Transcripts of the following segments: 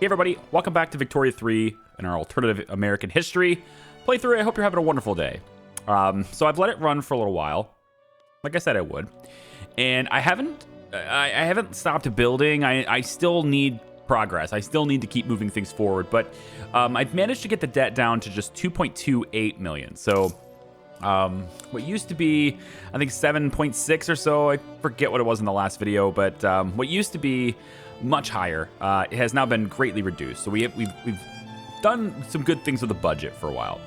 Hey everybody, welcome back to Victoria 3 in our alternative American history playthrough. I hope you're having a wonderful day. So I've let it run for a little while, like I said I would, and I haven't stopped building. I still need progress. I still need to keep moving things forward, but I've managed to get the debt down to just 2.28 million. So what used to be, I think 7.6 or so, I forget what it was in the last video, but what used to be much higher, it has now been greatly reduced. So we've done some good things with the budget for a while.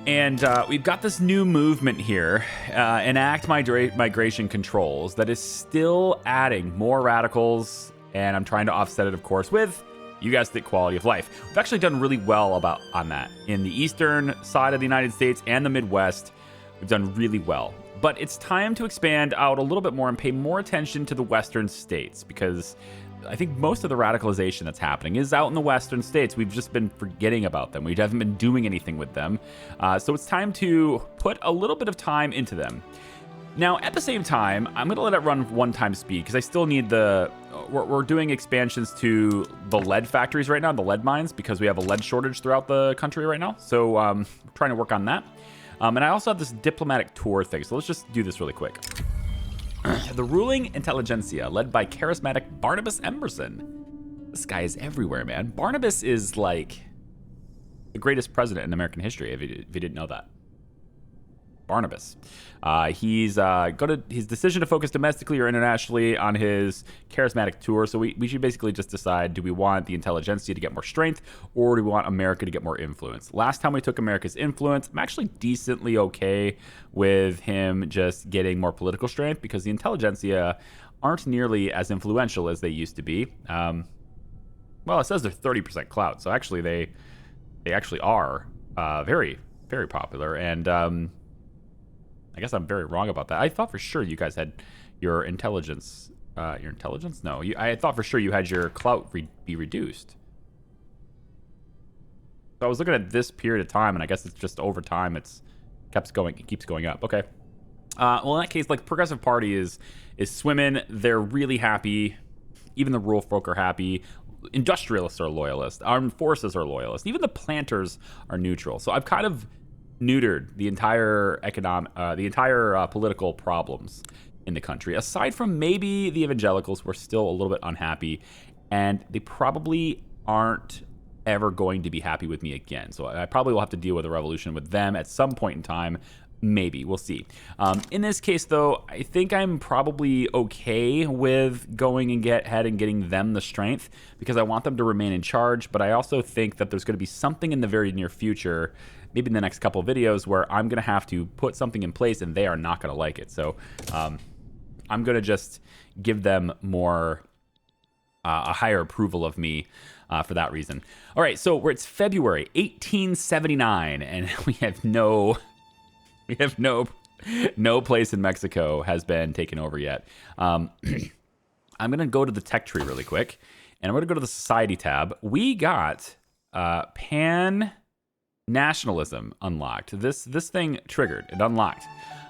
And we've got this new movement here, enact migration controls, that is still adding more radicals, and I'm trying to offset it, of course, with, you guys think, quality of life. We've actually done really well on that. In the eastern side of the United States and the Midwest, we've done really well. But it's time to expand out a little bit more and pay more attention to the western states, because I think most of the radicalization that's happening is out in the western states. We've just been forgetting about them. We haven't been doing anything with them. So it's time to put a little bit of time into them. Now, at the same time, I'm going to let it run one-time speed because I still need we're doing expansions to the lead factories right now, the lead mines, because we have a lead shortage throughout the country right now. So I'm trying to work on that. And I also have this diplomatic tour thing. So let's just do this really quick. The ruling intelligentsia, led by charismatic Barnabas Emerson. This guy is everywhere, man. Barnabas is like the greatest president in American history, if you didn't know that. Barnabas. His decision to focus domestically or internationally on his charismatic tour. So we should basically just decide, do we want the intelligentsia to get more strength, or do we want America to get more influence? Last time we took America's influence, I'm actually decently okay with him just getting more political strength, because the intelligentsia aren't nearly as influential as they used to be. Well, it says they're 30% clout, so actually they actually are very, very popular. And I guess I'm very wrong about that. I thought for sure you guys had your intelligence. Your intelligence? No, I thought for sure you had your clout be reduced. So I was looking at this period of time, and I guess it's just over time it keeps going up. Okay. Well, in that case, like, Progressive Party is swimming. They're really happy. Even the rural folk are happy. Industrialists are loyalist. Armed forces are loyalist. Even the planters are neutral. So I've kind of neutered the entire political problems in the country, aside from maybe the evangelicals, who are still a little bit unhappy, and they probably aren't ever going to be happy with me again. So I probably will have to deal with a revolution with them at some point in time. Maybe. We'll see. In this case, though, I think I'm probably okay with going ahead and getting them the strength, because I want them to remain in charge. But I also think that there's going to be something in the very near future, maybe in the next couple of videos, where I'm going to have to put something in place and they are not going to like it. So I'm going to just give them more, a higher approval of me for that reason. All right, so it's February 1879, and we have no place in Mexico has been taken over yet. I'm going to go to the tech tree really quick, and I'm going to go to the society tab. We got pan-nationalism unlocked. This thing triggered. It unlocked,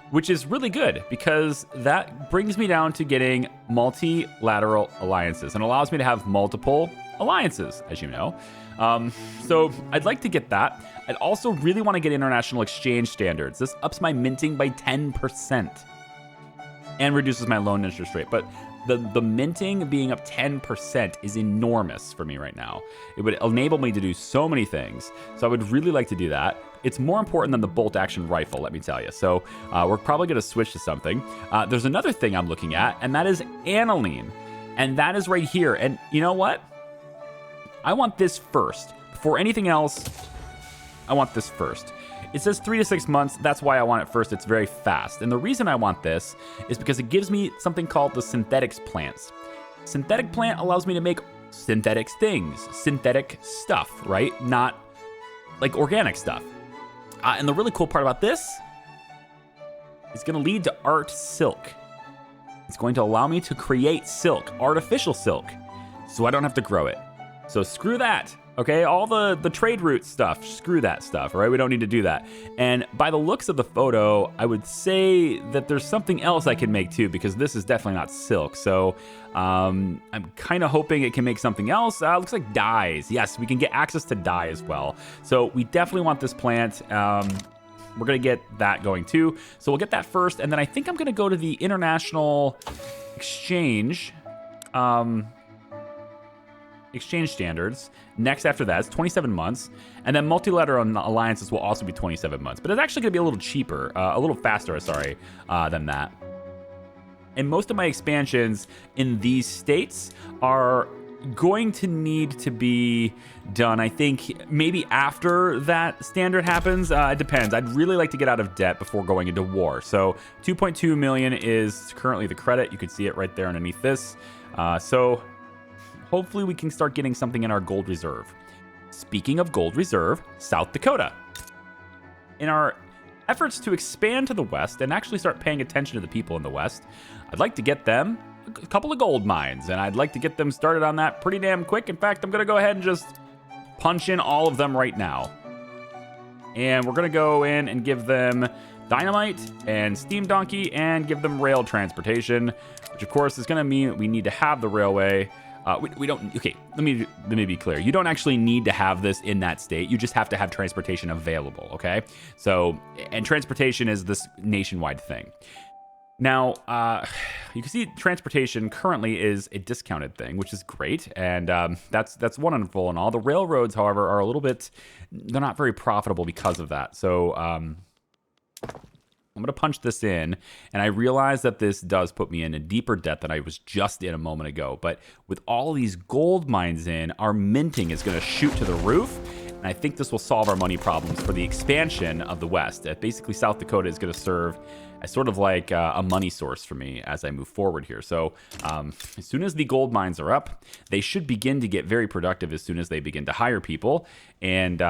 which is really good, because that brings me down to getting multilateral alliances and allows me to have multiple alliances, as you know. So I'd like to get that. I'd also really want to get international exchange standards. This ups my minting by 10% and reduces my loan interest rate. But the minting being up 10% is enormous for me right now. It would enable me to do so many things. So I would really like to do that. It's more important than the bolt action rifle, let me tell you. So we're probably going to switch to something. There's another thing I'm looking at, and that is aniline. And that is right here. And you know what? I want this first. Before anything else, I want this first. It says 3 to 6 months. That's why I want it first. It's very fast. And the reason I want this is because it gives me something called the synthetics plants. Synthetic plant allows me to make synthetic things, synthetic stuff, right? Not like organic stuff. And the really cool part about this is going to lead to art silk. It's going to allow me to create silk, artificial silk, so I don't have to grow it. So screw that. Okay, all the trade route stuff, screw that stuff, right? We don't need to do that. And by the looks of the photo, I would say that there's something else I can make too, because this is definitely not silk. So I'm kind of hoping it can make something else. Looks like dyes. Yes, we can get access to dye as well. So we definitely want this plant. We're going to get that going too. So we'll get that first. And then I think I'm going to go to the international exchange. Exchange standards next after that. It's 27 months, and then multilateral alliances will also be 27 months, but it's actually going to be a little cheaper, a little faster, sorry, than that. And most of my expansions in these states are going to need to be done, I think, maybe after that standard happens. It depends. I'd really like to get out of debt before going into war. So 2.2 million is currently the credit. You can see it right there underneath this. So hopefully we can start getting something in our gold reserve. Speaking of gold reserve, South Dakota. In our efforts to expand to the West and actually start paying attention to the people in the West, I'd like to get them a couple of gold mines, and I'd like to get them started on that pretty damn quick. In fact, I'm going to go ahead and just punch in all of them right now. And we're going to go in and give them dynamite and steam donkey and give them rail transportation, which of course is going to mean we need to have the railway. We don't, okay, let me be clear. You don't actually need to have this in that state. You just have to have transportation available, okay? So, and transportation is this nationwide thing. Now, you can see transportation currently is a discounted thing, which is great, and that's wonderful and all. The railroads, however, are a little bit, they're not very profitable because of that. So, I'm going to punch this in, and I realize that this does put me in a deeper debt than I was just in a moment ago. But with all these gold mines in, our minting is going to shoot to the roof, and I think this will solve our money problems for the expansion of the West. Basically, South Dakota is going to serve as sort of like a money source for me as I move forward here. So as soon as the gold mines are up, they should begin to get very productive as soon as they begin to hire people, and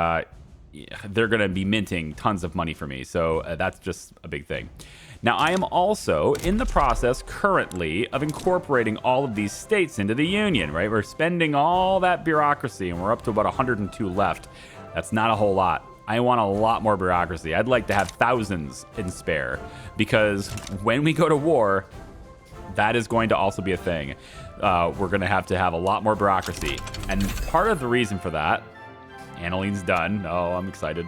they're going to be minting tons of money for me. So that's just a big thing. Now, I am also in the process currently of incorporating all of these states into the Union, right? We're spending all that bureaucracy, and we're up to about 102 left. That's not a whole lot. I want a lot more bureaucracy. I'd like to have thousands in spare, because when we go to war, that is going to also be a thing. We're going to have a lot more bureaucracy. And part of the reason for that, Annaline's done. Oh, I'm excited.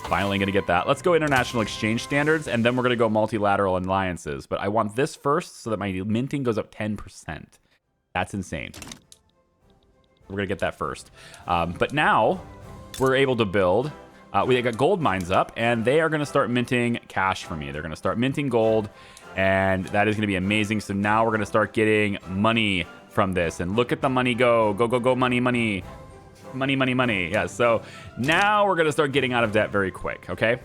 Finally going to get that. Let's go international exchange standards, and then we're going to go multilateral alliances. But I want this first so that my minting goes up 10%. That's insane. We're going to get that first. But now we're able to build. We got gold mines up, and they are going to start minting cash for me. They're going to start minting gold, and that is going to be amazing. So now we're going to start getting money from this. And look at the money go. Go, go, go, money, money. Money, money, money. Yeah, so now we're going to start getting out of debt very quick, okay?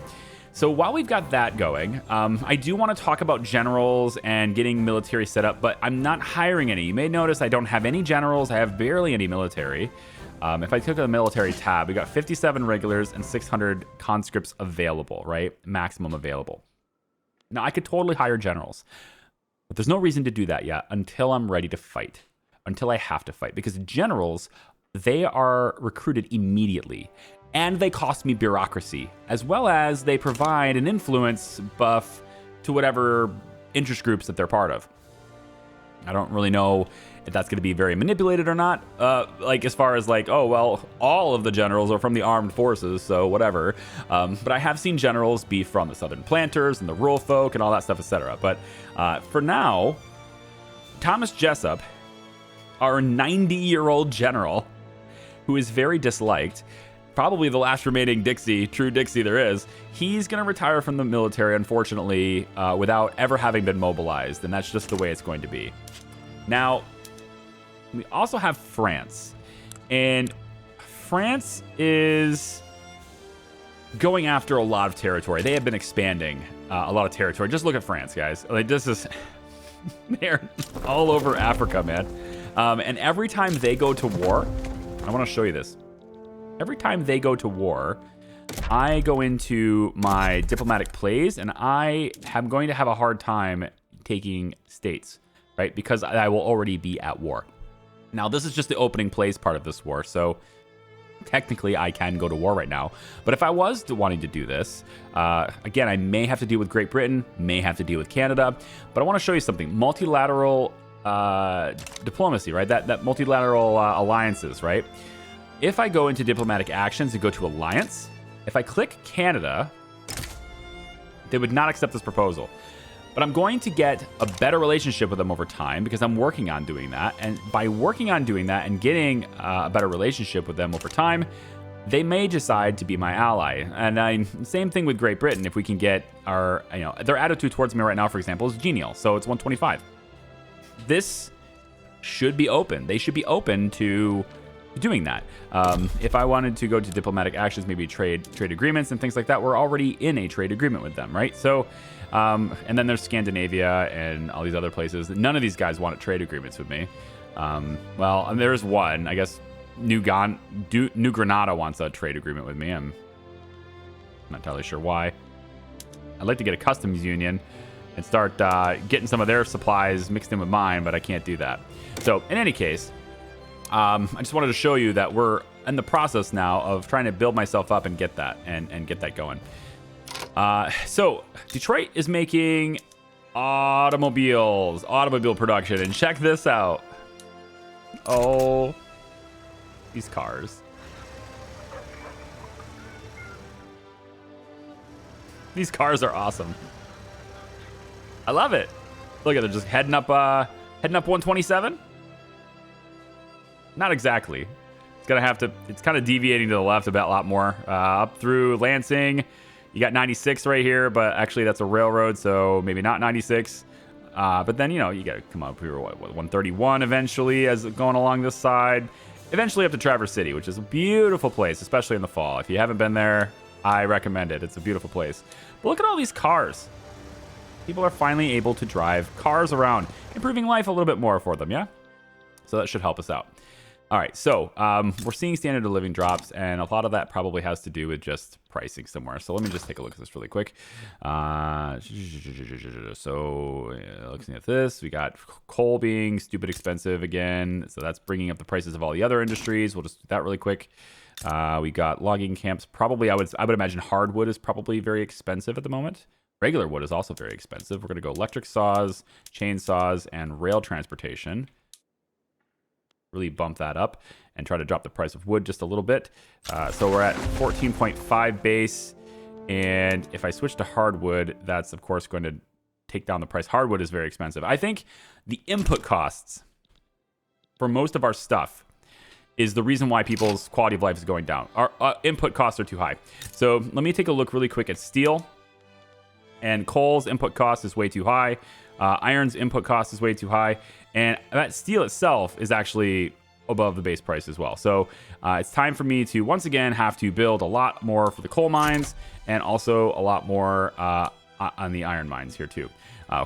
So while we've got that going, I do want to talk about generals and getting military set up, but I'm not hiring any. You may notice I don't have any generals. I have barely any military. If I took the military tab, we got 57 regulars and 600 conscripts available, right? Maximum available. Now, I could totally hire generals, but there's no reason to do that yet until I'm ready to fight, until I have to fight, because generals, they are recruited immediately, and they cost me bureaucracy, as well as they provide an influence buff to whatever interest groups that they're part of. I don't really know if that's going to be very manipulated or not. Like as far as like, oh, well, all of the generals are from the armed forces, so whatever. But I have seen generals be from the Southern planters and the rural folk and all that stuff, etc. But for now, Thomas Jessup, our 90-year-old general, who is very disliked, probably the last remaining true Dixie there is, he's going to retire from the military, unfortunately, without ever having been mobilized, and that's just the way it's going to be. Now, we also have France, and France is going after a lot of territory. They have been expanding a lot of territory. Just look at France, guys. Like, this is... they're all over Africa, man. And every time they go to war... I want to show you this. Every time they go to war, I go into my diplomatic plays, and I am going to have a hard time taking states, right? Because I will already be at war. Now, this is just the opening plays part of this war, so technically I can go to war right now. But if I was wanting to do this, again, I may have to deal with Great Britain, may have to deal with Canada. But I want to show you something. Multilateral diplomacy, right? That multilateral alliances, right? If I go into diplomatic actions and go to alliance, if I click Canada, they would not accept this proposal. But I'm going to get a better relationship with them over time because I'm working on doing that. And by working on doing that and getting a better relationship with them over time, they may decide to be my ally. And same thing with Great Britain. If we can get our, their attitude towards me right now, for example, is genial. So it's 125. This should be open. They should be open to doing that. If I wanted to go to diplomatic actions, maybe trade agreements and things like that, we're already in a trade agreement with them, right? So, and then there's Scandinavia and all these other places. None of these guys want trade agreements with me. Well, and there's one, I guess, New Granada wants a trade agreement with me. I'm not entirely sure why. I'd like to get a customs union and start getting some of their supplies mixed in with mine, but I can't do that. So in any case, I just wanted to show you that we're in the process now of trying to build myself up and get that and get that going. So Detroit is making automobile production, and check this out. Oh, these cars. These cars are awesome. I love it. Look at them just heading up 127. Not exactly. It's gonna have to. It's kind of deviating to the left a lot more. Up through Lansing, you got 96 right here, but actually that's a railroad, so maybe not 96. But then you got to come up here. What 131 eventually, as going along this side. Eventually up to Traverse City, which is a beautiful place, especially in the fall. If you haven't been there, I recommend it. It's a beautiful place. But look at all these cars. People are finally able to drive cars around, improving life a little bit more for them, yeah? So that should help us out. All right, so we're seeing standard of living drops, and a lot of that probably has to do with just pricing somewhere. So let me just take a look at this really quick. So looking at this, we got coal being stupid expensive again. So that's bringing up the prices of all the other industries. We'll just do that really quick. We got logging camps. Probably, I would imagine hardwood is probably very expensive at the moment. Regular wood is also very expensive. We're going to go electric saws, chainsaws, and rail transportation. Really bump that up and try to drop the price of wood just a little bit. So we're at 14.5 base. And if I switch to hardwood, that's of course going to take down the price. Hardwood is very expensive. I think the input costs for most of our stuff is the reason why people's quality of life is going down. Our input costs are too high. So let me take a look really quick at steel. And coal's input cost is way too high. Iron's input cost is way too high. And that steel itself is actually above the base price as well. So it's time for me to, once again, have to build a lot more for the coal mines and also a lot more on the iron mines here too.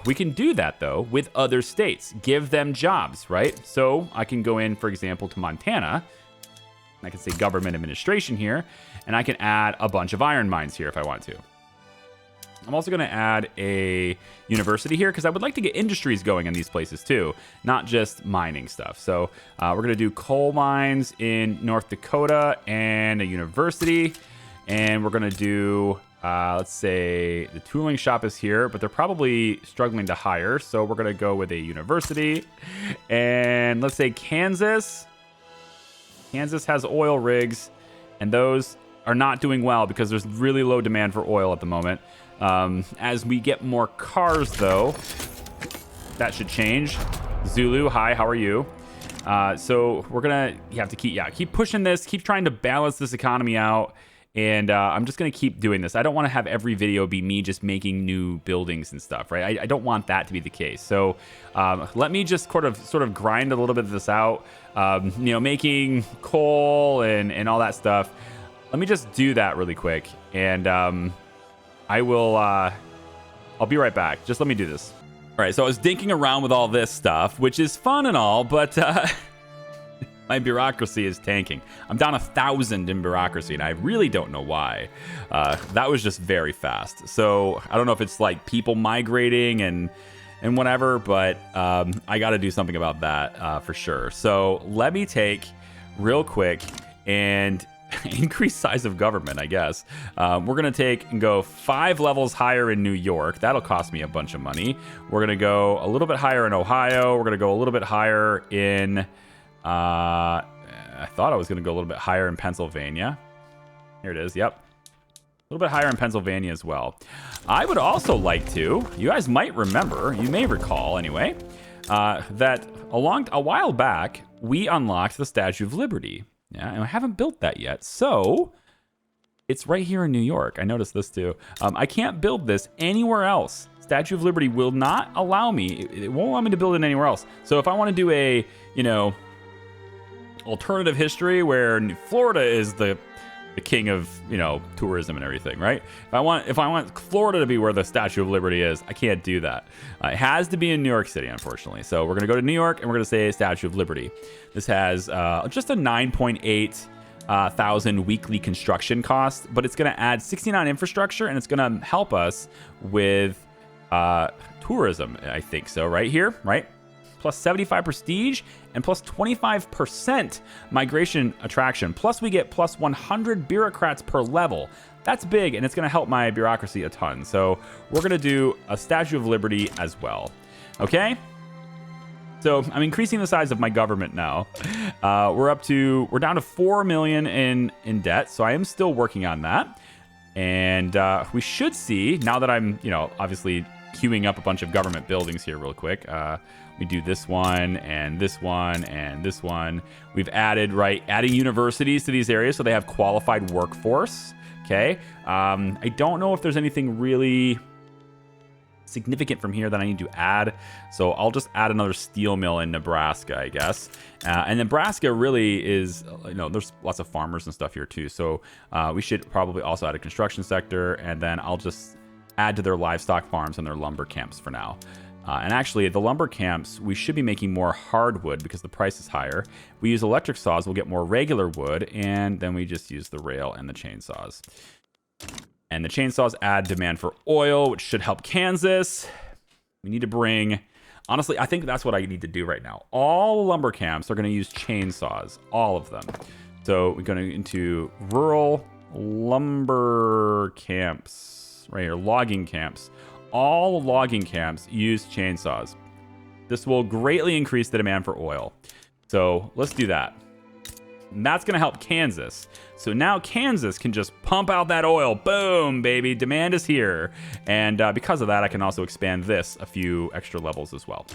We can do that, though, with other states. Give them jobs, right? So I can go in, for example, to Montana. I can say government administration here, and I can add a bunch of iron mines here if I want to. I'm also going to add a university here because I would like to get industries going in these places too, not just mining stuff. So we're going to do coal mines in North Dakota and a university. And we're going to do, let's say the tooling shop is here, but they're probably struggling to hire. So we're going to go with a university. And let's say Kansas. Kansas has oil rigs, and those are not doing well because there's really low demand for oil at the moment. As we get more cars, though, that should change. Zulu, hi, how are you? So we're gonna have to keep pushing this, keep trying to balance this economy out, and I'm just gonna keep doing this. I don't want to have every video be me just making new buildings and stuff, right? I don't want that to be the case. So let me just sort of grind a little bit of this out. Making coal and all that stuff. Let me just do that really quick, and I will, I'll be right back. Just let me do this. All right, so I was dinking around with all this stuff, which is fun and all, but my bureaucracy is tanking. I'm down 1,000 in bureaucracy, and I really don't know why. That was just very fast. So I don't know if it's like people migrating and whatever, but I got to do something about that for sure. So let me take real quick and increased size of government, I guess. We're going to take and go 5 levels higher in New York. That'll cost me a bunch of money. We're going to go a little bit higher in Ohio. We're going to go a little bit higher in... I thought I was going to go a little bit higher in Pennsylvania. Here it is. Yep. A little bit higher in Pennsylvania as well. I would also like to... You guys might remember, you may recall anyway, that a while back, we unlocked the Statue of Liberty. Yeah, and I haven't built that yet. So it's right here in New York. I noticed this too. I can't build this anywhere else. Statue of Liberty will not allow me. It won't allow me to build it anywhere else. So if I want to do a, alternative history where Florida is the king of, tourism and everything, right? If I want Florida to be where the Statue of Liberty is, I can't do that. It has to be in New York City, unfortunately. So we're going to go to New York and we're going to say Statue of Liberty. This has just a 9.8 thousand weekly construction cost, but it's going to add 69 infrastructure and it's going to help us with tourism, I think so, right here, right? Plus 75 prestige and plus 25% migration attraction. Plus we get plus 100 bureaucrats per level. That's big, and it's going to help my bureaucracy a ton. So we're going to do a Statue of Liberty as well. Okay? So I'm increasing the size of my government now. We're down to 4 million in debt. So I am still working on that. And we should see, now that I'm, obviously queuing up a bunch of government buildings here real quick. We do this one and this one and this one. We've adding universities to these areas so they have qualified workforce. Okay. I don't know if there's anything really significant from here that I need to add. So I'll just add another steel mill in Nebraska, I guess. And Nebraska really is, there's lots of farmers and stuff here too. So we should probably also add a construction sector, and then I'll just add to their livestock farms and their lumber camps for now. And actually, the lumber camps, we should be making more hardwood because the price is higher. We use electric saws, we'll get more regular wood, and then we just use the rail and the chainsaws. And the chainsaws add demand for oil, which should help Kansas. We need to bring... Honestly, I think that's what I need to do right now. All lumber camps are going to use chainsaws, all of them. So we're going into rural lumber camps, right here, logging camps. All logging camps use chainsaws. This will greatly increase the demand for oil. So let's do that. And that's going to help Kansas. So now Kansas can just pump out that oil. Boom, baby. Demand is here. And because of that, I can also expand this a few extra levels as well.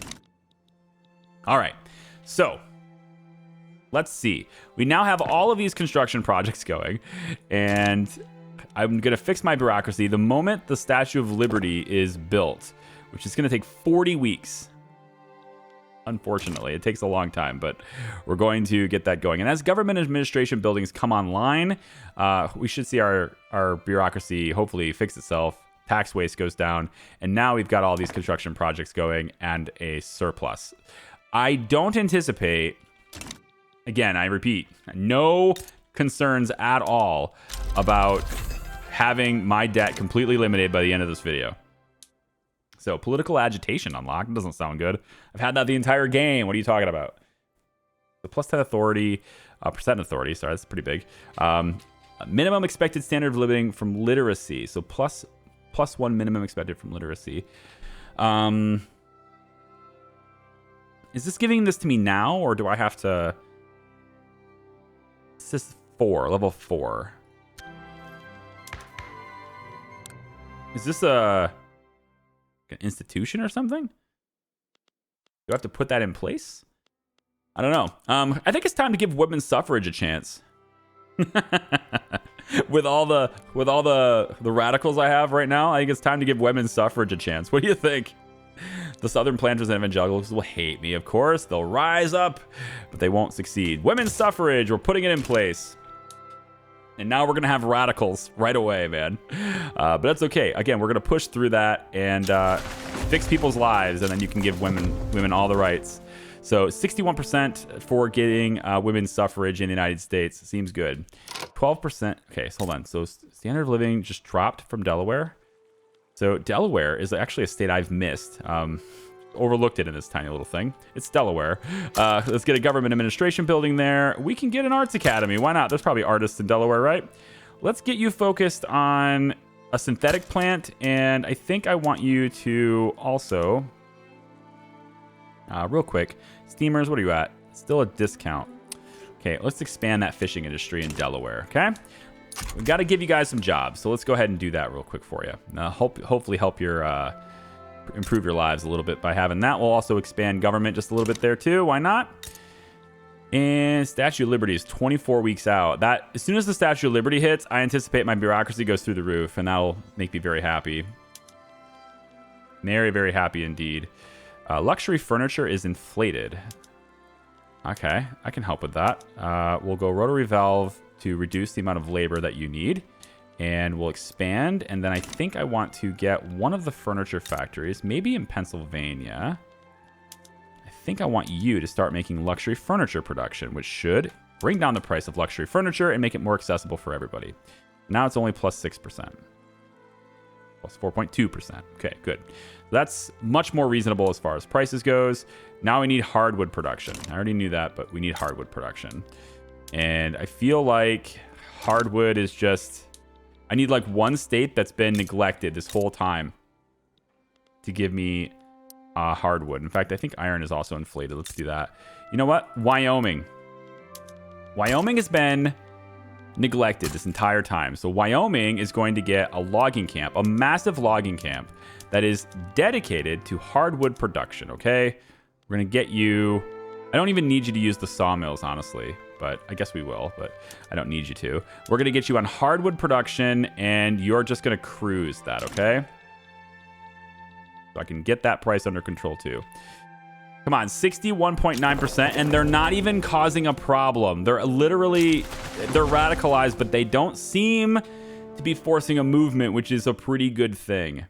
All right. So let's see. We now have all of these construction projects going. And I'm going to fix my bureaucracy the moment the Statue of Liberty is built, which is going to take 40 weeks. Unfortunately, it takes a long time, but we're going to get that going. And as government administration buildings come online, we should see our bureaucracy hopefully fix itself. Tax waste goes down. And now we've got all these construction projects going and a surplus. I don't anticipate, again, I repeat, no concerns at all about having my debt completely eliminated by the end of this video. So, political agitation unlocked. Doesn't sound good. I've had that the entire game. What are you talking about? The plus 10 authority, percent authority. Sorry, that's pretty big. Minimum expected standard of living from literacy. So, plus 1 minimum expected from literacy. Is this giving this to me now, or do I have to... This is 4, level 4. Is this an institution or something? Do I have to put that in place? I don't know. I think it's time to give women's suffrage a chance. with all the radicals I have right now, I think it's time to give women's suffrage a chance. What do you think? The Southern planters and evangelicals will hate me, of course. They'll rise up, but they won't succeed. Women's suffrage, we're putting it in place. And now we're going to have radicals right away, man. But that's okay. Again, we're going to push through that and fix people's lives, and then you can give women all the rights. So 61% for getting women's suffrage in the United States. Seems good. 12%. Okay, so hold on. So standard of living just dropped from Delaware. So Delaware is actually a state I've missed. overlooked it in this tiny little thing. It's Delaware. Let's get a government administration building there. We can get an arts academy. Why not? There's probably artists in Delaware, right? Let's get you focused on a synthetic plant, and I think I want you to also, real quick, steamers, what are you at? Still a discount. Okay, let's expand that fishing industry in Delaware, okay? We got to give you guys some jobs, so let's go ahead and do that real quick for you. Hopefully help your improve your lives a little bit by having that. We'll also expand government just a little bit there too. Why not? And Statue of Liberty is 24 weeks out. That as soon as the Statue of Liberty hits, I anticipate my bureaucracy goes through the roof, and that'll make me very happy. Very, very happy indeed. Luxury furniture is inflated. Okay, I can help with that. We'll go rotary valve to reduce the amount of labor that you need. And we'll expand. And then I think I want to get one of the furniture factories, maybe in Pennsylvania. I think I want you to start making luxury furniture production, which should bring down the price of luxury furniture and make it more accessible for everybody. Now it's only plus 6%. Plus 4.2%. Okay, good. That's much more reasonable as far as prices goes. Now we need hardwood production. I already knew that, but we need hardwood production. And I feel like hardwood is just... I need like one state that's been neglected this whole time to give me hardwood. In fact, I think iron is also inflated. Let's do that. You know what? Wyoming. Wyoming has been neglected this entire time. So Wyoming is going to get a logging camp, a massive logging camp that is dedicated to hardwood production, okay? We're going to get you... I don't even need you to use the sawmills, honestly, but I guess we will, but I don't need you to. We're going to get you on hardwood production, and you're just going to cruise that, okay? So I can get that price under control, too. Come on, 61.9%, and they're not even causing a problem. They're literally, they're radicalized, but they don't seem to be forcing a movement, which is a pretty good thing.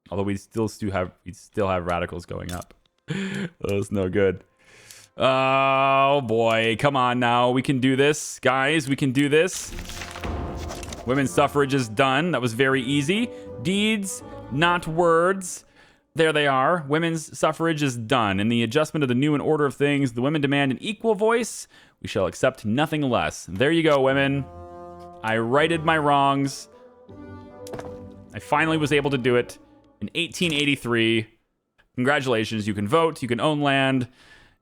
Although we still have radicals going up. That's no good. Oh boy, come on now. We can do this, guys. We can do this. Women's suffrage is done. That was very easy. Deeds, not words. There they are. Women's suffrage is done. In the adjustment of the new and order of things, the women demand an equal voice. We shall accept nothing less. There you go, women. I righted my wrongs. I finally was able to do it in 1883. Congratulations. You can vote. You can own land.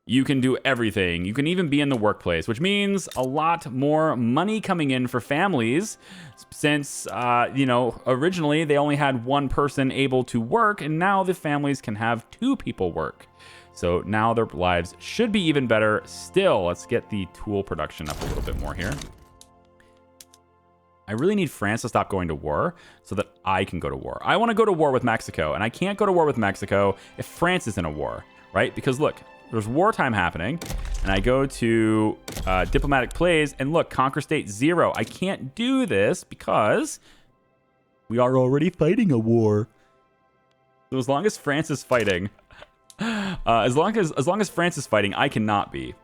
You can do everything. You can even be in the workplace, which means a lot more money coming in for families since, originally they only had one person able to work, and now the families can have two people work. So now their lives should be even better. Still, let's get the tool production up a little bit more here. I really need France to stop going to war so that I can go to war. I want to go to war with Mexico, and I can't go to war with Mexico if France is in a war, right? Because look, there's wartime happening, and I go to diplomatic plays, and look, conquer state 0. I can't do this because we are already fighting a war. So as long as France is fighting, as long as France is fighting, I cannot be.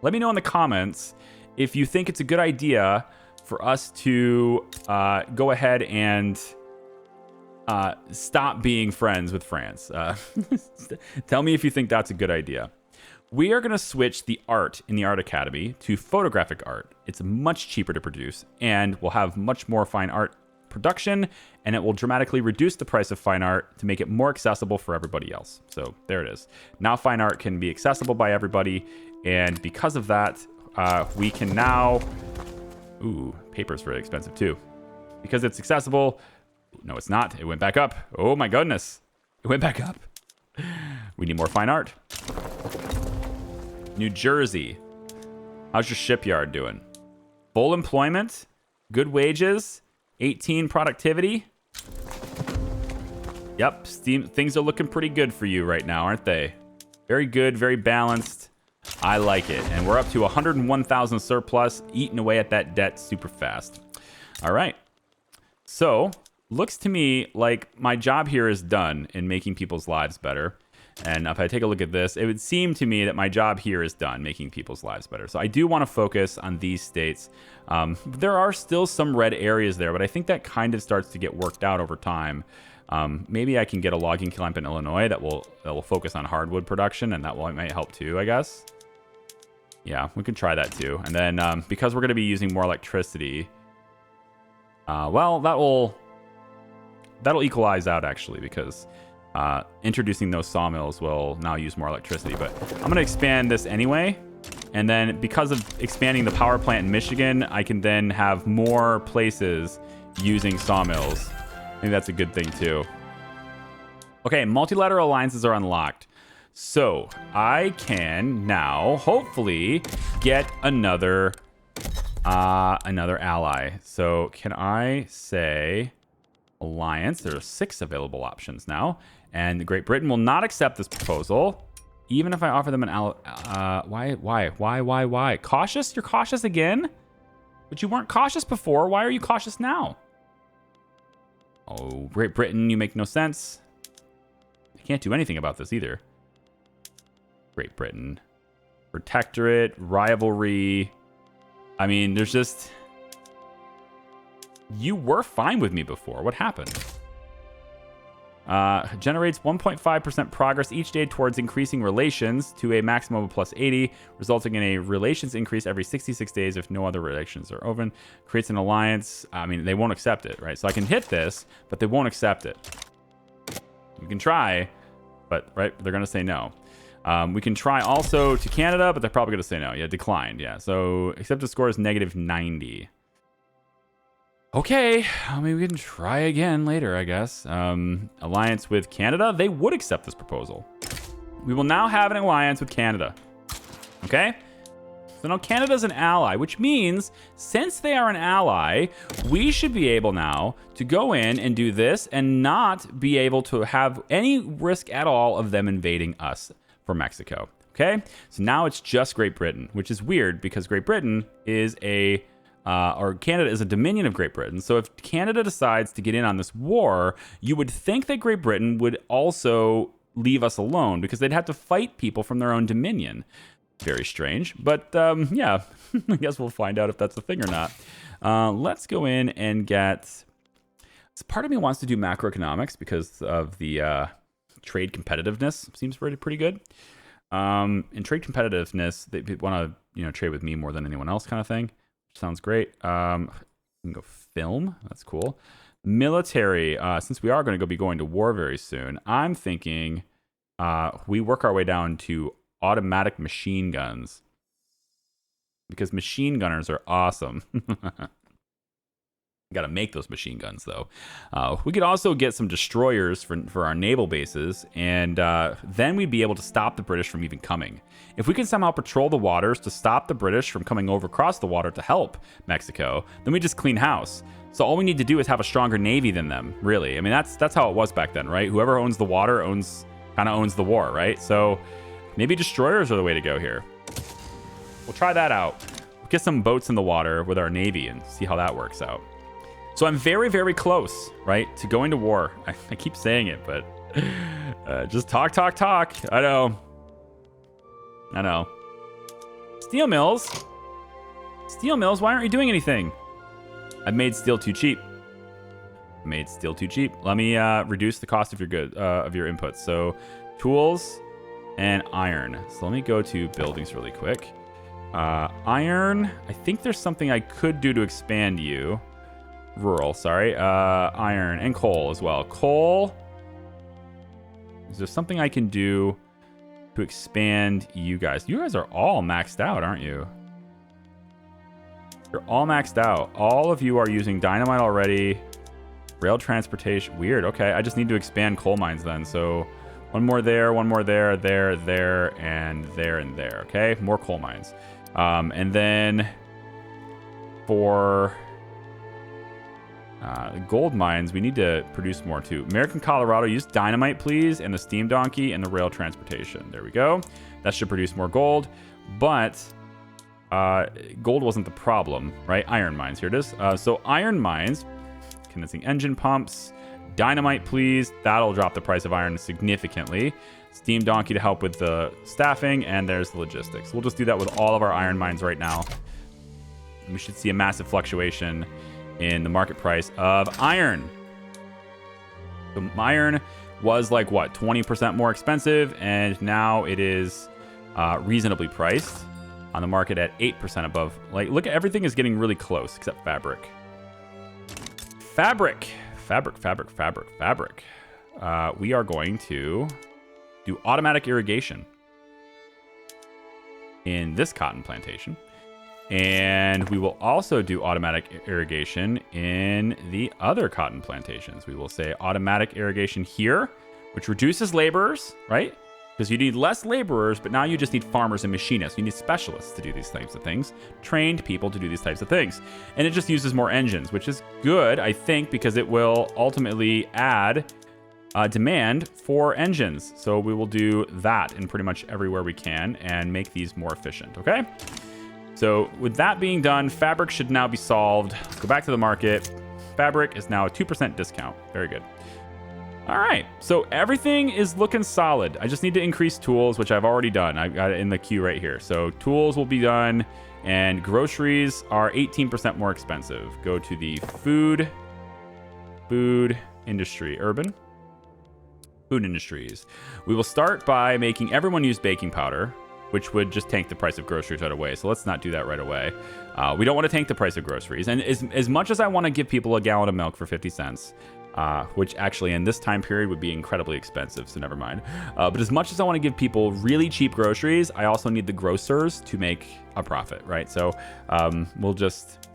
Let me know in the comments if you think it's a good idea for us to go ahead and stop being friends with France. Tell me if you think that's a good idea. We are going to switch the art in the Art Academy to photographic art. It's much cheaper to produce, and we'll have much more fine art production, and it will dramatically reduce the price of fine art to make it more accessible for everybody else. So there it is. Now fine art can be accessible by everybody, and because of that, we can now... Ooh, paper's really expensive too. Because it's accessible... No, it's not. It went back up. Oh my goodness. It went back up. We need more fine art. New Jersey. How's your shipyard doing? Full employment, good wages, 18 productivity. Yep, things are looking pretty good for you right now, aren't they? Very good, very balanced. I like it. And we're up to 101,000 surplus, eating away at that debt super fast. All right. So... looks to me like my job here is done in making people's lives better. And if I take a look at this, it would seem to me that my job here is done making people's lives better. So I do want to focus on these states. There are still some red areas there, but I think that kind of starts to get worked out over time. Maybe I can get a logging camp in Illinois that will focus on hardwood production, and that might help too, I guess. Yeah, we can try that too. And then because we're going to be using more electricity, well, that'll equalize out actually, because introducing those sawmills will now use more electricity. But I'm going to expand this anyway. And then because of expanding the power plant in Michigan, I can then have more places using sawmills. I think that's a good thing too. Okay, multilateral alliances are unlocked. So I can now hopefully get another ally. So can I say alliance? There are 6 available options now. And Great Britain will not accept this proposal. Even if I offer them an why? Cautious? You're cautious again? But you weren't cautious before. Why are you cautious now? Oh, Great Britain, you make no sense. I can't do anything about this either. Great Britain. Protectorate, rivalry. I mean, there's just... You were fine with me before. What happened? Generates 1.5% progress each day towards increasing relations to a maximum of plus 80, resulting in a relations increase every 66 days if no other relations are open. Creates an alliance. I mean, they won't accept it, right? So I can hit this, but they won't accept it. We can try, but right, they're going to say no. We can try also to Canada, but they're probably going to say no. Yeah, declined. Yeah, so accepted score is negative 90. Okay, I mean, we can try again later, I guess. Alliance with Canada, they would accept this proposal. We will now have an alliance with Canada. Okay? So now Canada's an ally, which means since they are an ally, we should be able now to go in and do this and not be able to have any risk at all of them invading us from Mexico. Okay? So now it's just Great Britain, which is weird because Great Britain is or Canada is a dominion of Great Britain. So if Canada decides to get in on this war, you would think that Great Britain would also leave us alone because they'd have to fight people from their own dominion. Very strange. But yeah, I guess we'll find out if that's a thing or not. Let's go in and get... So part of me wants to do macroeconomics because of the trade competitiveness. Seems pretty good. In trade competitiveness, they want to trade with me more than anyone else kind of thing. Sounds great. We can go film. That's cool. Military. Since we are going to be going to war very soon, I'm thinking we work our way down to automatic machine guns because machine gunners are awesome. Got to make those machine guns though. We could also get some destroyers for our naval bases, and then we'd be able to stop the British from even coming. If we can somehow patrol the waters to stop the British from coming over across the water to help Mexico, then we just clean house. So all we need to do is have a stronger navy than them, really. I mean, that's how it was back then, right? Whoever owns the water kind of owns the war, right? So maybe destroyers are the way to go here. We'll try that out. We'll get some boats in the water with our navy and see how that works out. So I'm very, very close, right, to going to war. I keep saying it, but just talk. I know. Steel mills, why aren't you doing anything? I've made steel too cheap. Let me reduce the cost of your inputs. So tools and iron. So let me go to buildings really quick. Iron, I think there's something I could do to expand you. Rural, sorry. Iron and coal as well. Coal. Is there something I can do to expand you guys? You guys are all maxed out, aren't you? You're all maxed out. All of you are using dynamite already. Rail transportation. Weird. Okay, I just need to expand coal mines then. So one more there, there, and there. Okay, more coal mines. And then for... gold mines, we need to produce more too. American Colorado, use dynamite, please, and the steam donkey and the rail transportation. There we go. That should produce more gold, but gold wasn't the problem, right? Iron mines, here it is. So iron mines, condensing engine pumps, dynamite, please. That'll drop the price of iron significantly. Steam donkey to help with the staffing, and there's the logistics. We'll just do that with all of our iron mines right now. We should see a massive fluctuation in the market price of iron. So iron was like, what, 20% more expensive, and now it is reasonably priced on the market at 8% above. Like, look, everything is getting really close except fabric. Fabric. We are going to do automatic irrigation in this cotton plantation. And we will also do automatic irrigation in the other cotton plantations. We will say automatic irrigation here, which reduces laborers, right? Because you need less laborers, but now you just need farmers and machinists. You need specialists to do these types of things, trained people to do these types of things. And it just uses more engines, which is good, I think, because it will ultimately add demand for engines. So we will do that in pretty much everywhere we can and make these more efficient, okay? So with that being done, fabric should now be solved. Let's go back to the market. Fabric is now a 2% discount. Very good. All right, so everything is looking solid. I just need to increase tools, which I've already done. I've got it in the queue right here. So tools will be done, and groceries are 18% more expensive. Go to the food industry, urban. Food industries. We will start by making everyone use baking powder, which would just tank the price of groceries right away. So let's not do that right away. We don't want to tank the price of groceries. And as much as I want to give people a gallon of milk for 50 cents, which actually in this time period would be incredibly expensive, so never mind. But as much as I want to give people really cheap groceries, I also need the grocers to make a profit, right? So we'll just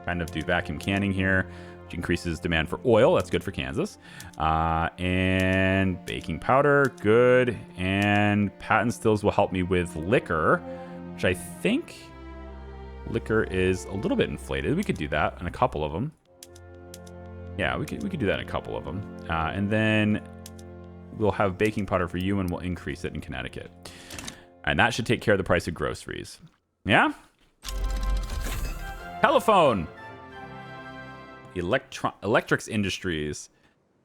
kind of do vacuum canning here, which increases demand for oil. That's good for Kansas. And baking powder, good. And patent stills will help me with liquor, which I think liquor is a little bit inflated. We could do that on a couple of them. Yeah, we could do that in a couple of them. And then we'll have baking powder for you, and we'll increase it in Connecticut. And that should take care of the price of groceries. Yeah? Telephone. Electrics Industries.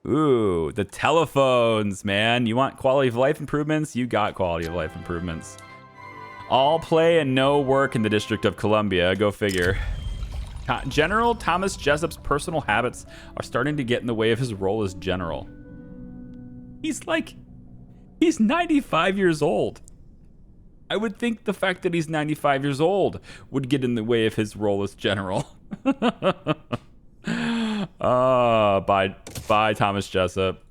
Ooh, the telephones, man. You want quality of life improvements? You got quality of life improvements. All play and no work in the District of Columbia. Go figure. General Thomas Jessup's personal habits are starting to get in the way of his role as general. He's 95 years old. I would think the fact that he's 95 years old would get in the way of his role as general. Bye, Thomas Jessup.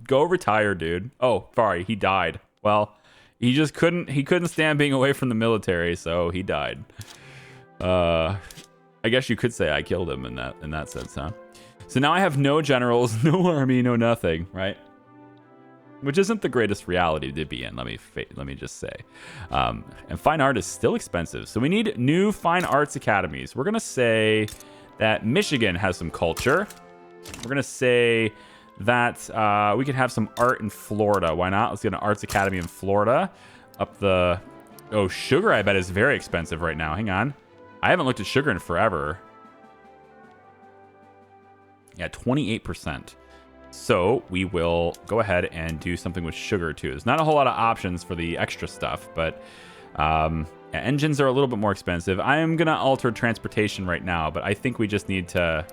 Go retire, dude. Oh, sorry, he died. Well, he couldn't stand being away from the military, so he died. I guess you could say I killed him in that sense, huh? So now I have no generals, no army, no nothing, right? Which isn't the greatest reality to be in, let me just say. And fine art is still expensive, so we need new fine arts academies. We're gonna say that Michigan has some culture. We're gonna say that we could have some art in Florida. Why not? Let's get an arts academy in Florida. Oh, sugar I bet is very expensive right now. Hang on. I haven't looked at sugar in forever. Yeah, 28%. So we will go ahead and do something with sugar too. There's not a whole lot of options for the extra stuff, but engines are a little bit more expensive. I am going to alter transportation right now, but I think we just need to...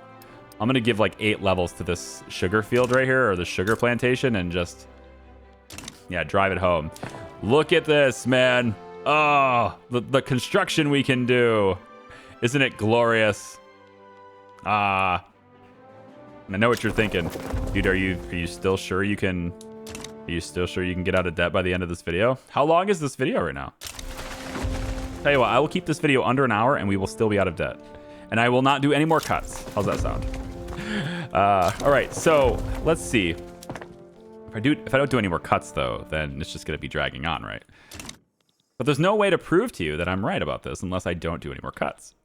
I'm going to give like 8 levels to this sugar field right here, or the sugar plantation, and just... yeah, drive it home. Look at this, man. Oh, the construction we can do. Isn't it glorious? I know what you're thinking. Dude, are you still sure you can get out of debt by the end of this video? How long is this video right now? Tell you what, I will keep this video under an hour and we will still be out of debt. And I will not do any more cuts. How's that sound? All right, so let's see. If I don't do any more cuts though, then it's just gonna be dragging on, right? But there's no way to prove to you that I'm right about this unless I don't do any more cuts.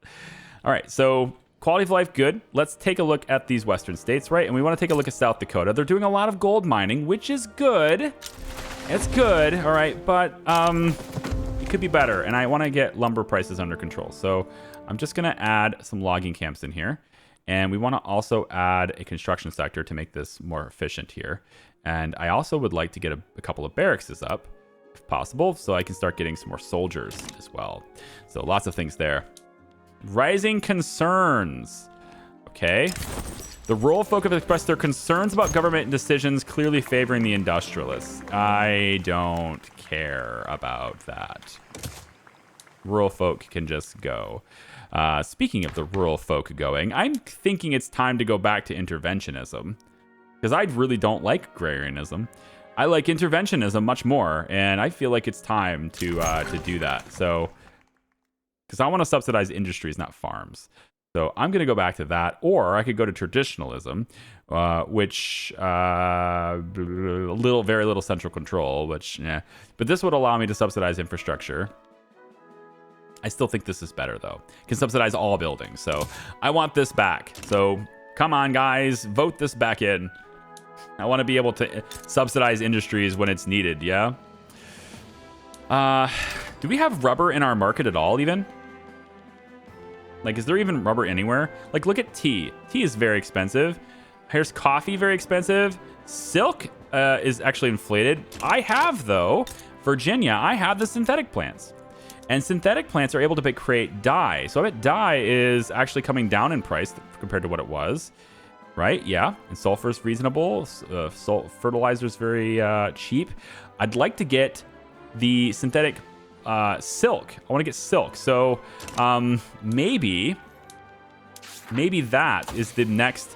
All right, so quality of life, good. Let's take a look at these western states, right? And we want to take a look at South Dakota. They're doing a lot of gold mining, which is good. It's good, all right, but it could be better. And I want to get lumber prices under control. So I'm just going to add some logging camps in here. And we want to also add a construction sector to make this more efficient here. And I also would like to get a couple of barracks up, if possible, so I can start getting some more soldiers as well. So lots of things there. Rising concerns. Okay. The rural folk have expressed their concerns about government decisions clearly favoring the industrialists. I don't care about that. Rural folk can just go. Speaking of the rural folk going, I'm thinking it's time to go back to interventionism. Because I really don't like agrarianism. I like interventionism much more, and I feel like it's time to do that. So, because I want to subsidize industries, not farms. So I'm going to go back to that, or I could go to traditionalism, which very little central control, which, yeah. But this would allow me to subsidize infrastructure. I still think this is better, though. Can subsidize all buildings, so I want this back. So come on, guys, vote this back in. I want to be able to subsidize industries when it's needed, yeah? Do we have rubber in our market at all, even? Like, is there even rubber anywhere? Like, look at tea. Tea is very expensive. Here's coffee, very expensive. Silk is actually inflated. I have, though, Virginia, I have the synthetic plants. And synthetic plants are able to create dye. So I bet dye is actually coming down in price compared to what it was. Right? Yeah. And sulfur is reasonable. Fertilizer is very cheap. I'd like to get the synthetic silk. I want to get silk. So maybe that is the next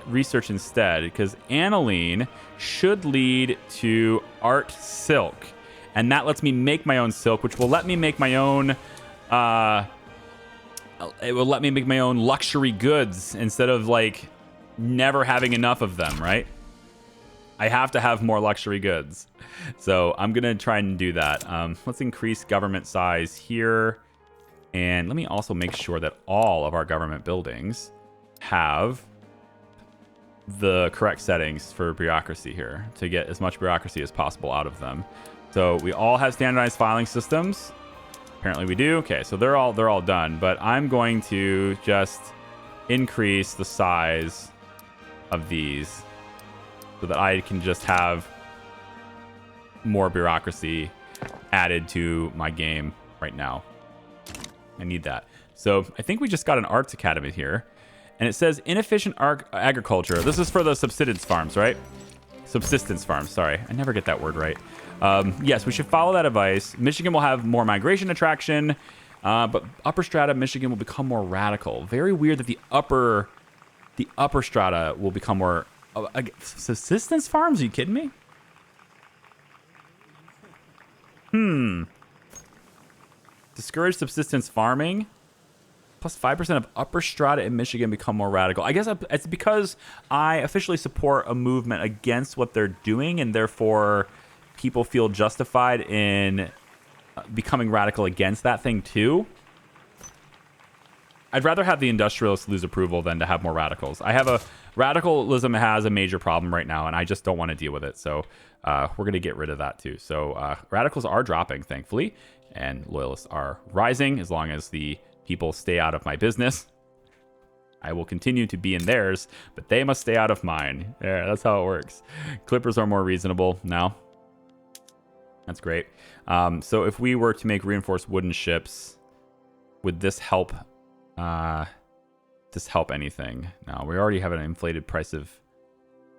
research instead, because aniline should lead to art silk. And that lets me make my own silk, which will let me make my own it will let me make my own luxury goods instead of like never having enough of them, right? I have to have more luxury goods. So I'm going to try and do that. Let's increase government size here. And let me also make sure that all of our government buildings have the correct settings for bureaucracy here to get as much bureaucracy as possible out of them. So we all have standardized filing systems. Apparently we do. Okay, so they're all done. But I'm going to just increase the size of these so that I can just have more bureaucracy added to my game right now. I need that. So I think we just got an arts academy here. And it says inefficient agriculture. This is for the subsistence farms, right? Subsistence farms, sorry. I never get that word right. Yes, we should follow that advice. Michigan will have more migration attraction, but upper strata Michigan will become more radical. Very weird that the upper strata will become more subsistence farms. Are you kidding me? Discourage subsistence farming. Plus 5% of upper strata in Michigan become more radical. I guess it's because I officially support a movement against what they're doing, and therefore people feel justified in becoming radical against that thing too. I'd rather have the industrialists lose approval than to have more radicals. Radicalism has a major problem right now, and I just don't want to deal with it. So we're going to get rid of that too. So radicals are dropping, thankfully, and loyalists are rising as long as the people stay out of my business. I will continue to be in theirs, but they must stay out of mine. Yeah, that's how it works. Clippers are more reasonable now. That's great. So if we were to make reinforced wooden ships, would this help? Anything? No, we already have an inflated price of.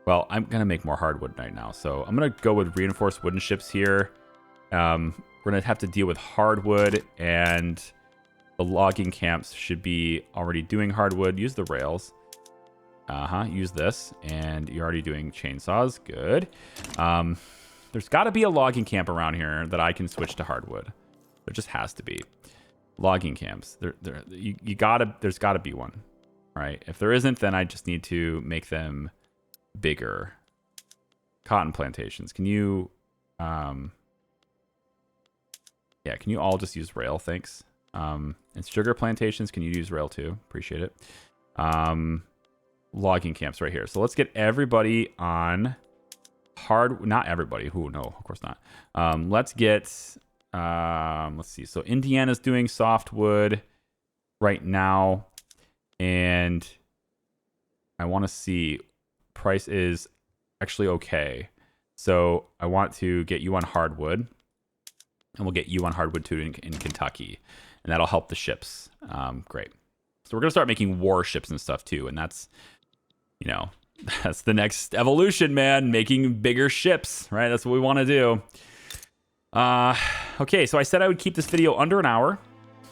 Well, I'm gonna make more hardwood right now, so I'm gonna go with reinforced wooden ships here. We're gonna have to deal with hardwood, and the logging camps should be already doing hardwood. Use the rails. Use this, and you're already doing chainsaws. Good. There's got to be a logging camp around here that I can switch to hardwood. There just has to be logging camps. There's got to be one, right? If there isn't, then I just need to make them bigger. Cotton plantations. Can you, can you all just use rail? Thanks. And sugar plantations, can you use rail too? Appreciate it. Logging camps right here. So let's get everybody on not everybody. No, of course not. Let's get, let's see. So Indiana's doing softwood right now. And I want to see price is actually okay. So I want to get you on hardwood, and we'll get you on hardwood too in Kentucky. And that'll help the ships. Great. So we're going to start making warships and stuff too. And that's you know, that's the next evolution, man. Making bigger ships, right? That's what we want to do. Okay, so I said I would keep this video under an hour.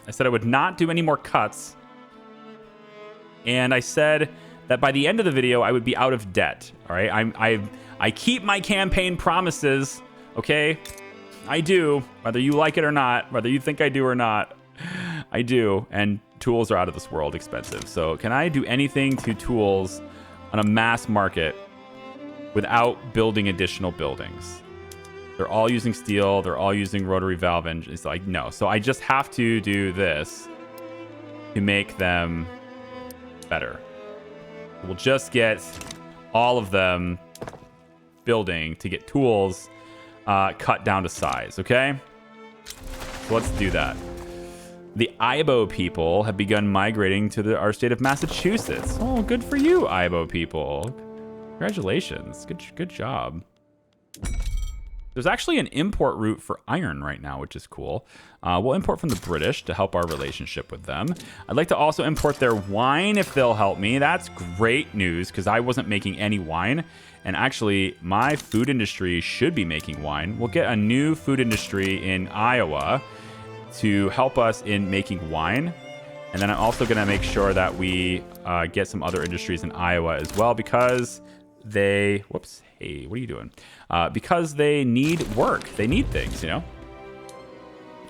I said I would not do any more cuts. And I said that by the end of the video, I would be out of debt. All right, I keep my campaign promises. Okay, I do, whether you like it or not, whether you think I do or not, I do. And tools are out of this world expensive. So can I do anything to tools on a mass market without building additional buildings? They're all using steel. They're all using rotary valve engines. It's like, no. So I just have to do this to make them better. We'll just get all of them building to get tools cut down to size, okay? So let's do that. The Ibo people have begun migrating to our state of Massachusetts. Oh, good for you, Ibo people. Congratulations. Good job. There's actually an import route for iron right now, which is cool. We'll import from the British to help our relationship with them. I'd like to also import their wine if they'll help me. That's great news because I wasn't making any wine. And actually, my food industry should be making wine. We'll get a new food industry in Iowa to help us in making wine. And then I'm also going to make sure that we get some other industries in Iowa as well because they... Whoops. Hey, what are you doing? Because they need work. They need things, you know?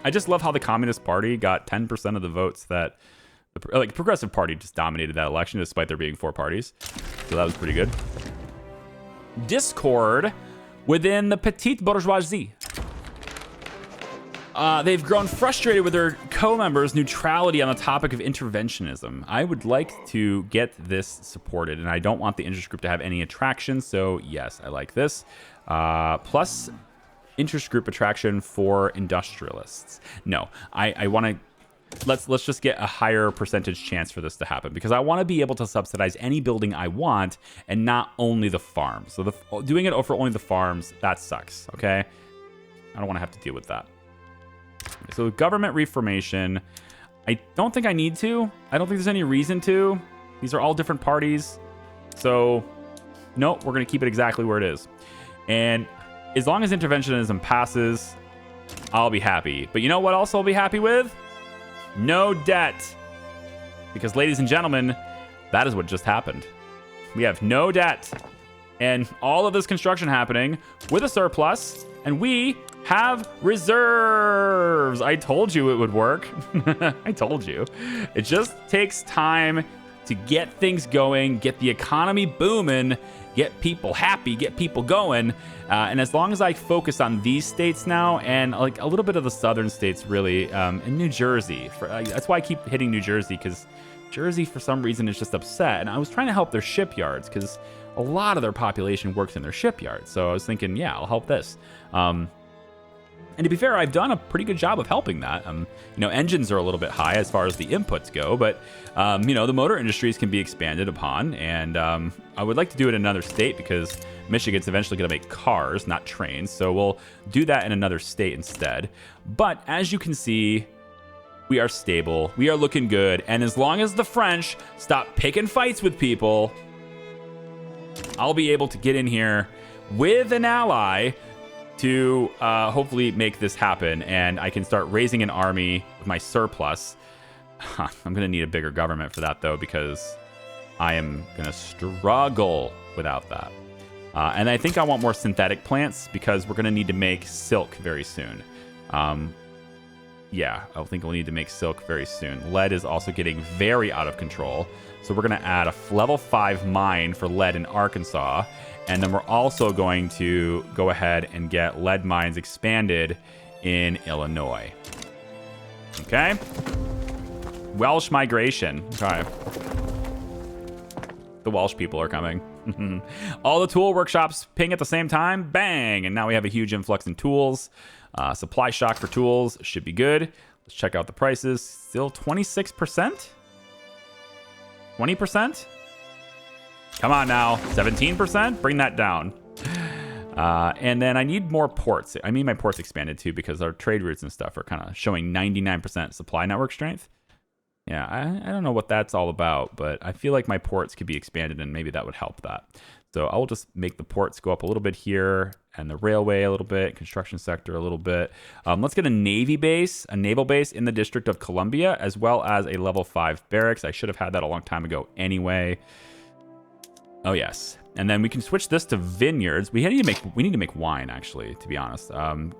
I just love how the Communist Party got 10% of the votes that... Like, the Progressive Party just dominated that election despite there being 4 parties. So that was pretty good. Discord within the petite bourgeoisie. They've grown frustrated with their co-members' neutrality on the topic of interventionism. I would like to get this supported, and I don't want the interest group to have any attraction, so yes, I like this. Plus, interest group attraction for industrialists. No, I want to... Let's just get a higher percentage chance for this to happen because I want to be able to subsidize any building I want and not only the farms. So doing it for only the farms, that sucks, okay? I don't want to have to deal with that. So government reformation, I don't think I need to. I don't think there's any reason to. These are all different parties. So, nope, we're going to keep it exactly where it is. And as long as interventionism passes, I'll be happy. But you know what else I'll be happy with? No debt. Because, ladies and gentlemen, that is what just happened. We have no debt. And all of this construction happening with a surplus. And we have reserves. I told you it would work. I told you. It just takes time to get things going, get the economy booming, get people happy, get people going. And as long as I focus on these states now and like a little bit of the southern states, really, and New Jersey. That's why I keep hitting New Jersey because Jersey, for some reason, is just upset. And I was trying to help their shipyards because a lot of their population works in their shipyards. So I was thinking, yeah, I'll help this. And to be fair, I've done a pretty good job of helping that. Engines are a little bit high as far as the inputs go, but, the motor industries can be expanded upon. And I would like to do it in another state because Michigan's eventually going to make cars, not trains. So we'll do that in another state instead. But as you can see, we are stable. We are looking good. And as long as the French stop picking fights with people, I'll be able to get in here with an ally to hopefully make this happen, and I can start raising an army with my surplus. I'm going to need a bigger government for that, though, because I am going to struggle without that. And I think I want more synthetic plants because we're going to need to make silk very soon. Yeah, I think we'll need to make silk very soon. Lead is also getting very out of control, so we're going to add a level 5 mine for lead in Arkansas. And then we're also going to go ahead and get lead mines expanded in Illinois. Okay. Welsh migration. Okay. The Welsh people are coming. All the tool workshops ping at the same time. Bang. And now we have a huge influx in tools. Supply shock for tools should be good. Let's check out the prices. Still 26%? 20%? Come on now, 17%? Bring that down. And then I need more ports. I mean, my ports expanded too because our trade routes and stuff are kind of showing 99% supply network strength. Yeah, I don't know what that's all about, but I feel like my ports could be expanded and maybe that would help that. So I'll just make the ports go up a little bit here and the railway a little bit, construction sector a little bit. Let's get a Navy base, a naval base in the District of Columbia, as well as a level 5 barracks. I should have had that a long time ago anyway. Oh, yes. And then we can switch this to vineyards. We need to make wine, actually, to be honest.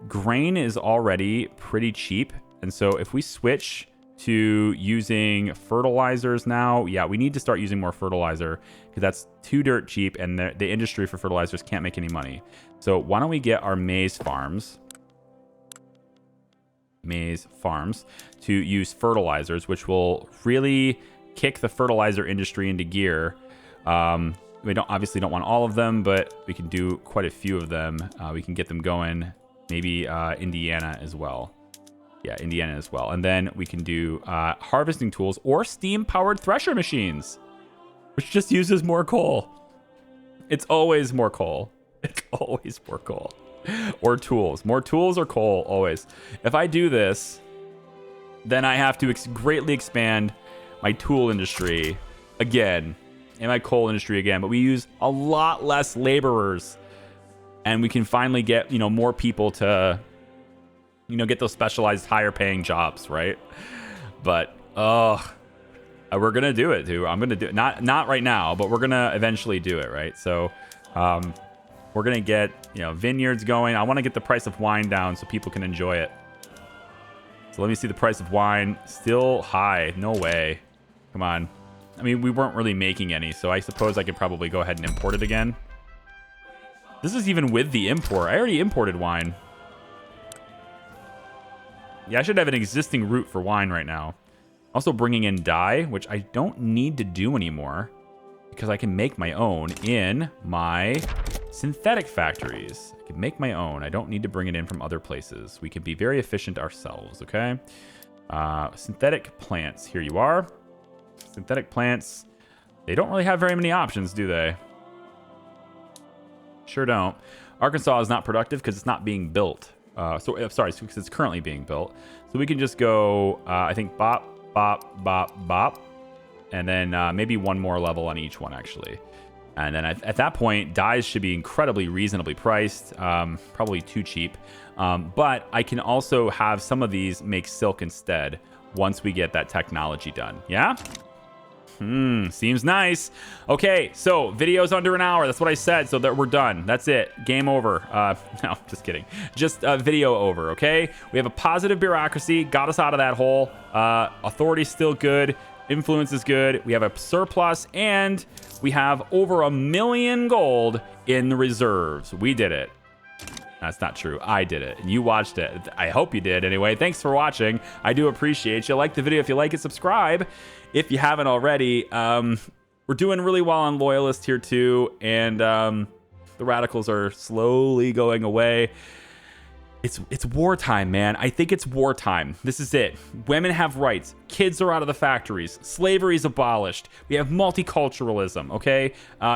Grain is already pretty cheap. And so if we switch to using fertilizers now, yeah, we need to start using more fertilizer because that's too dirt cheap and the industry for fertilizers can't make any money. So why don't we get our maize farms to use fertilizers, which will really kick the fertilizer industry into gear. We obviously don't want all of them, but we can do quite a few of them. We can get them going. Maybe Indiana as well. Yeah, Indiana as well. And then we can do harvesting tools or steam-powered thresher machines, which just uses more coal. It's always more coal. It's always more coal. Or tools. More tools or coal, always. If I do this, then I have to greatly expand my tool industry again and my coal industry again. But we use a lot less laborers. And we can finally get, more people to... get those specialized higher paying jobs, right? But we're gonna do it too. I'm gonna do it, not right now, but we're gonna eventually do it, right? So we're gonna get vineyards going. I want to get the price of wine down so people can enjoy it. So let me see the price of wine. Still high. No way. Come on. I mean, we weren't really making any, so I suppose I could probably go ahead and import it again. This is even with the import. I already imported wine. Yeah, I should have an existing route for wine right now. Also bringing in dye, which I don't need to do anymore because I can make my own in my synthetic factories. I can make my own. I don't need to bring it in from other places. We can be very efficient ourselves, okay? Synthetic plants. Here you are. Synthetic plants. They don't really have very many options, do they? Sure don't. Arkansas is not productive because it's not being built. Sorry, because it's currently being built. So we can just go, I think, bop, bop, bop, bop. And then maybe one more level on each one, actually. And then at that point, dyes should be incredibly reasonably priced. Probably too cheap. But I can also have some of these make silk instead once we get that technology done. Yeah? Seems nice. Okay, so video's under an hour. That's what I said, so that we're done. That's it. Game over. No, just kidding. Just video over, okay? We have a positive bureaucracy. Got us out of that hole. Authority's still good. Influence is good. We have a surplus, and we have over 1 million gold in the reserves. We did it. That's not true. I did it, and you watched it. I hope you did anyway. Thanks for watching. I do appreciate you. Like the video if you like it. Subscribe if you haven't already. We're doing really well on loyalists here too, and the radicals are slowly going away. It's wartime, man. I think it's wartime. This is it. Women have rights. Kids are out of the factories. Slavery is abolished. We have multiculturalism, okay?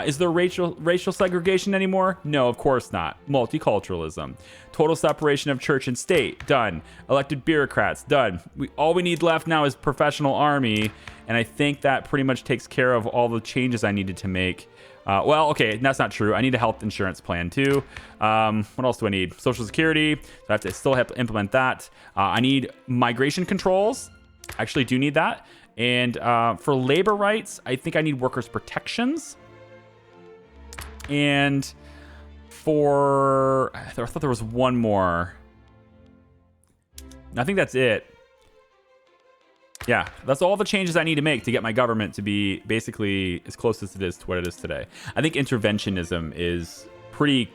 Is there racial segregation anymore? No, of course not. Multiculturalism. Total separation of church and state. Done. Elected bureaucrats. Done. All we need left now is professional army, and I think that pretty much takes care of all the changes I needed to make. Well, okay, that's not true. I need a health insurance plan too. What else do I need? Social Security. So I have to still implement that. I need migration controls. I actually do need that. And for labor rights, I think I need workers' protections. And for... I thought there was one more. I think that's it. Yeah, that's all the changes I need to make to get my government to be basically as close as it is to what it is today. I think interventionism is pretty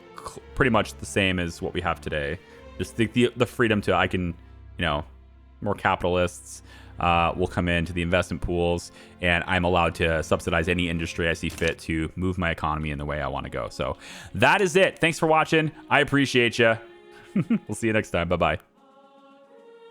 much the same as what we have today. Just the freedom to, I can, more capitalists will come into the investment pools, and I'm allowed to subsidize any industry I see fit to move my economy in the way I want to go. So that is it. Thanks for watching. I appreciate you. We'll see you next time. Bye-bye.